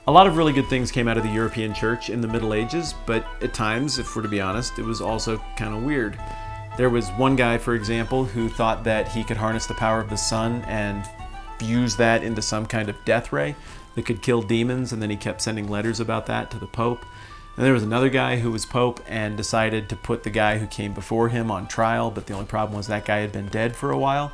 A lot of really good things came out of the European church in the Middle Ages, but at times, if we're to be honest, it was also kind of weird. There was one guy, for example, who thought that he could harness the power of the sun and fuse that into some kind of death ray that could kill demons, and then he kept sending letters about that to the Pope. And there was another guy who was Pope and decided to put the guy who came before him on trial, but the only problem was that guy had been dead for a while.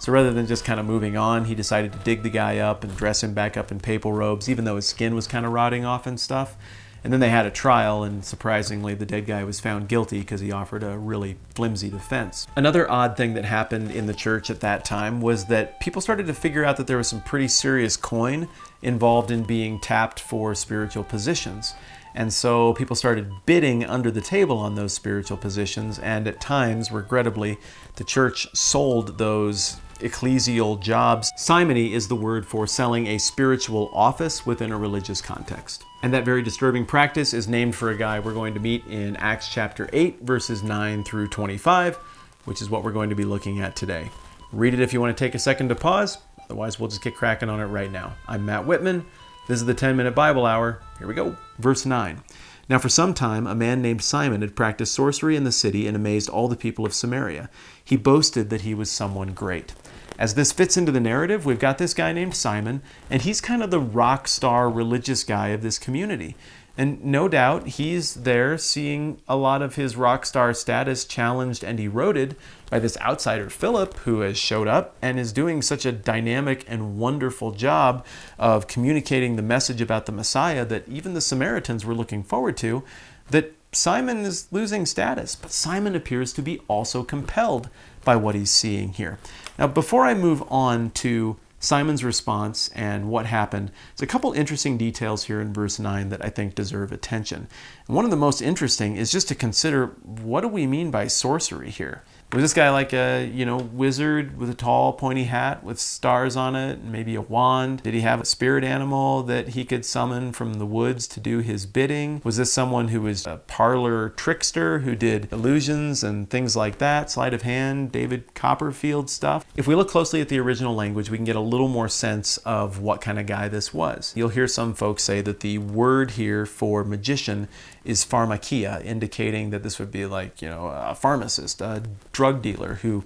So rather than just kind of moving on, he decided to dig the guy up and dress him back up in papal robes, even though his skin was kind of rotting off and stuff. And then they had a trial, and surprisingly, the dead guy was found guilty because he offered a really flimsy defense. Another odd thing that happened in the church at that time was that people started to figure out that there was some pretty serious coin involved in being tapped for spiritual positions. And so people started bidding under the table on those spiritual positions, and at times, regrettably, the church sold those ecclesial jobs. Simony is the word for selling a spiritual office within a religious context. And that very disturbing practice is named for a guy we're going to meet in Acts chapter 8, verses 9 through 25, which is what we're going to be looking at today. Read it if you want to take a second to pause. Otherwise, we'll just get cracking on it right now. I'm Matt Whitman. This is the 10-minute Bible Hour. Here we go. Verse 9. Now for some time, a man named Simon had practiced sorcery in the city and amazed all the people of Samaria. He boasted that he was someone great. As this fits into the narrative, we've got this guy named Simon, and he's kind of the rock star religious guy of this community. And no doubt he's there seeing a lot of his rock star status challenged and eroded by this outsider Philip, who has showed up and is doing such a dynamic and wonderful job of communicating the message about the Messiah that even the Samaritans were looking forward to, that Simon is losing status. But Simon appears to be also compelled by what he's seeing here. Now, before I move on to Simon's response and what happened, there's a couple interesting details here in verse 9 that I think deserve attention. And one of the most interesting is just to consider, what do we mean by sorcery here? Was this guy like a, wizard with a tall pointy hat with stars on it and maybe a wand? Did he have a spirit animal that he could summon from the woods to do his bidding? Was this someone who was a parlor trickster who did illusions and things like that? Sleight of hand, David Copperfield stuff? If we look closely at the original language, we can get a little more sense of what kind of guy this was. You'll hear some folks say that the word here for magician is pharmakia, indicating that this would be like, a pharmacist, a drug dealer who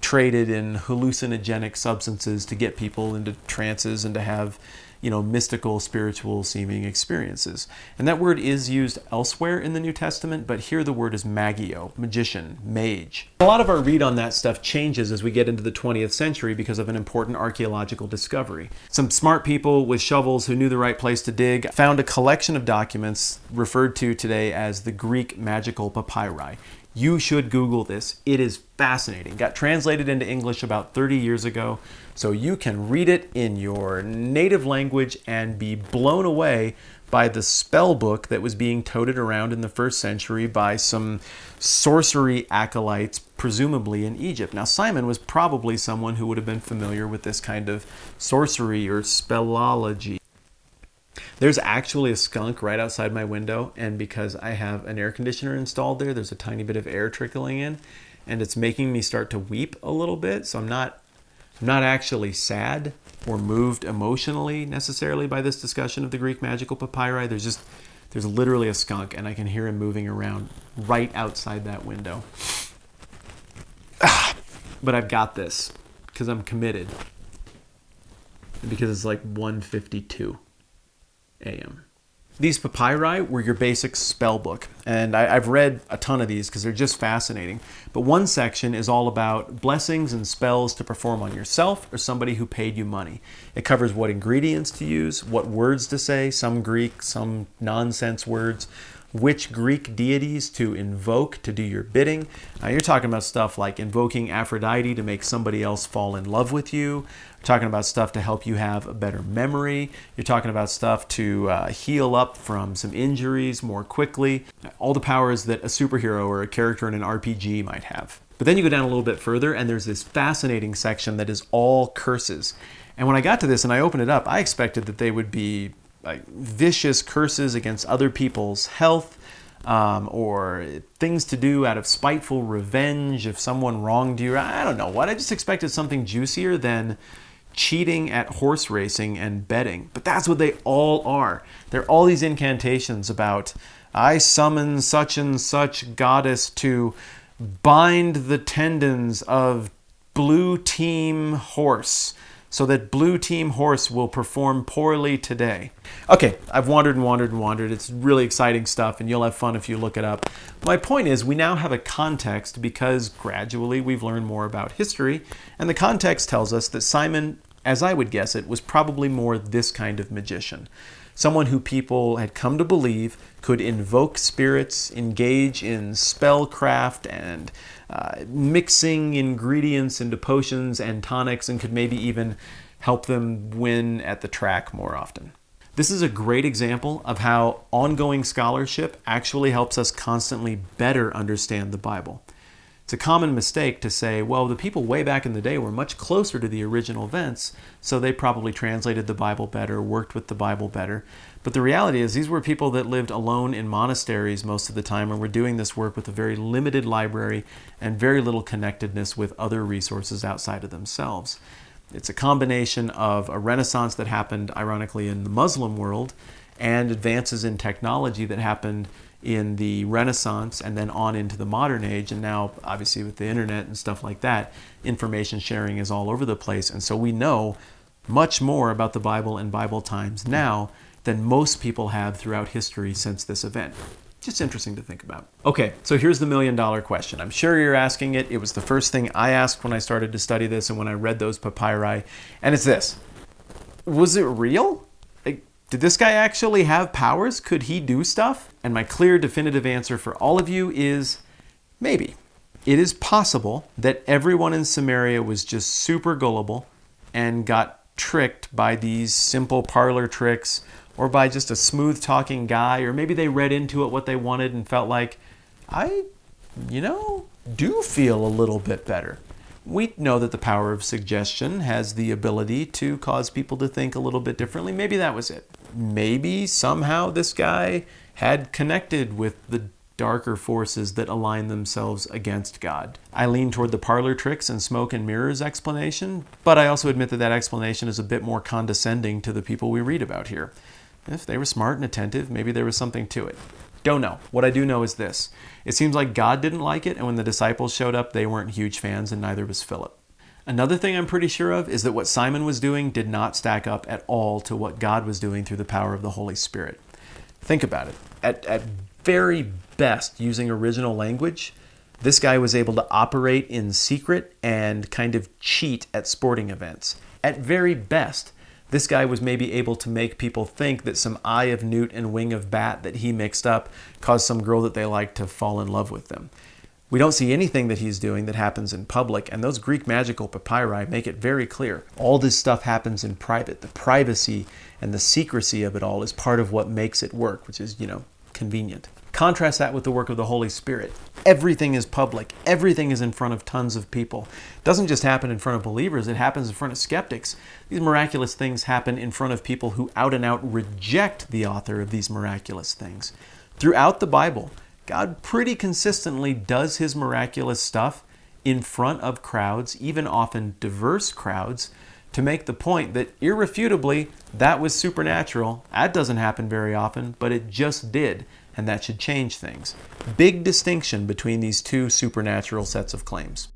traded in hallucinogenic substances to get people into trances and to have, mystical, spiritual seeming experiences. And that word is used elsewhere in the New Testament, but here the word is magio, magician, mage. A lot of our read on that stuff changes as we get into the 20th century because of an important archaeological discovery. Some smart people with shovels who knew the right place to dig found a collection of documents referred to today as the Greek magical papyri. You should Google this. It is fascinating. Got translated into English about 30 years ago, so you can read it in your native language and be blown away by the spell book that was being toted around in the first century by some sorcery acolytes, presumably in Egypt. Now, Simon was probably someone who would have been familiar with this kind of sorcery or spellology. There's actually a skunk right outside my window, and because I have an air conditioner installed there, there's a tiny bit of air trickling in, and it's making me start to weep a little bit. So I'm not actually sad or moved emotionally necessarily by this discussion of the Greek magical papyri. There's literally a skunk, and I can hear him moving around right outside that window. But I've got this because I'm committed, and because it's like 1:52 a.m. These papyri were your basic spell book, and I've read a ton of these because they're just fascinating. But one section is all about blessings and spells to perform on yourself or somebody who paid you money. It covers what ingredients to use, what words to say, some Greek, some nonsense words, which Greek deities to invoke to do your bidding. You're talking about stuff like invoking Aphrodite to make somebody else fall in love with you. You're talking about stuff to help you have a better memory. You're talking about stuff to heal up from some injuries more quickly. All the powers that a superhero or a character in an RPG might have. But then you go down a little bit further, and there's this fascinating section that is all curses. And when I got to this and I opened it up, I expected that they would be like vicious curses against other people's health, or things to do out of spiteful revenge if someone wronged you. I don't know what. I just expected something juicier than, cheating at horse racing and betting. But that's what they all are. They're all these incantations about, I summon such and such goddess to bind the tendons of blue team horse so that blue team horse will perform poorly today. Okay, I've wandered and wandered and wandered. It's really exciting stuff, and you'll have fun if you look it up. My point is, we now have a context because gradually we've learned more about history, and the context tells us that Simon, as I would guess it, was probably more this kind of magician. Someone who people had come to believe could invoke spirits, engage in spellcraft and mixing ingredients into potions and tonics, and could maybe even help them win at the track more often. This is a great example of how ongoing scholarship actually helps us constantly better understand the Bible. It's a common mistake to say, well, the people way back in the day were much closer to the original events, so they probably translated the Bible better, worked with the Bible better. But the reality is these were people that lived alone in monasteries most of the time and were doing this work with a very limited library and very little connectedness with other resources outside of themselves. It's a combination of a renaissance that happened, ironically, in the Muslim world and advances in technology that happened in the Renaissance and then on into the modern age. And now, obviously, with the internet and stuff like that, information sharing is all over the place. And so we know much more about the Bible and Bible times now than most people have throughout history since this event. Just interesting to think about. Okay, so here's the million-dollar question. I'm sure you're asking it. It was the first thing I asked when I started to study this and when I read those papyri. And it's this. Was it real? Did this guy actually have powers? Could he do stuff? And my clear, definitive answer for all of you is maybe. It is possible that everyone in Samaria was just super gullible and got tricked by these simple parlor tricks or by just a smooth-talking guy, or maybe they read into it what they wanted and felt like, I do feel a little bit better. We know that the power of suggestion has the ability to cause people to think a little bit differently. Maybe that was it. Maybe somehow this guy had connected with the darker forces that align themselves against God. I lean toward the parlor tricks and smoke and mirrors explanation, but I also admit that that explanation is a bit more condescending to the people we read about here. If they were smart and attentive, maybe there was something to it. Don't know. What I do know is this. It seems like God didn't like it, and when the disciples showed up, they weren't huge fans, and neither was Philip. Another thing I'm pretty sure of is that what Simon was doing did not stack up at all to what God was doing through the power of the Holy Spirit. Think about it. At very best, using original language, this guy was able to operate in secret and kind of cheat at sporting events. At very best, this guy was maybe able to make people think that some eye of newt and wing of bat that he mixed up caused some girl that they liked to fall in love with them. We don't see anything that he's doing that happens in public, and those Greek magical papyri make it very clear. All this stuff happens in private. The privacy and the secrecy of it all is part of what makes it work, which is, convenient. Contrast that with the work of the Holy Spirit. Everything is public. Everything is in front of tons of people. It doesn't just happen in front of believers, it happens in front of skeptics. These miraculous things happen in front of people who out and out reject the author of these miraculous things. Throughout the Bible, God pretty consistently does his miraculous stuff in front of crowds, even often diverse crowds, to make the point that irrefutably that was supernatural. That doesn't happen very often, but it just did, and that should change things. Big distinction between these two supernatural sets of claims.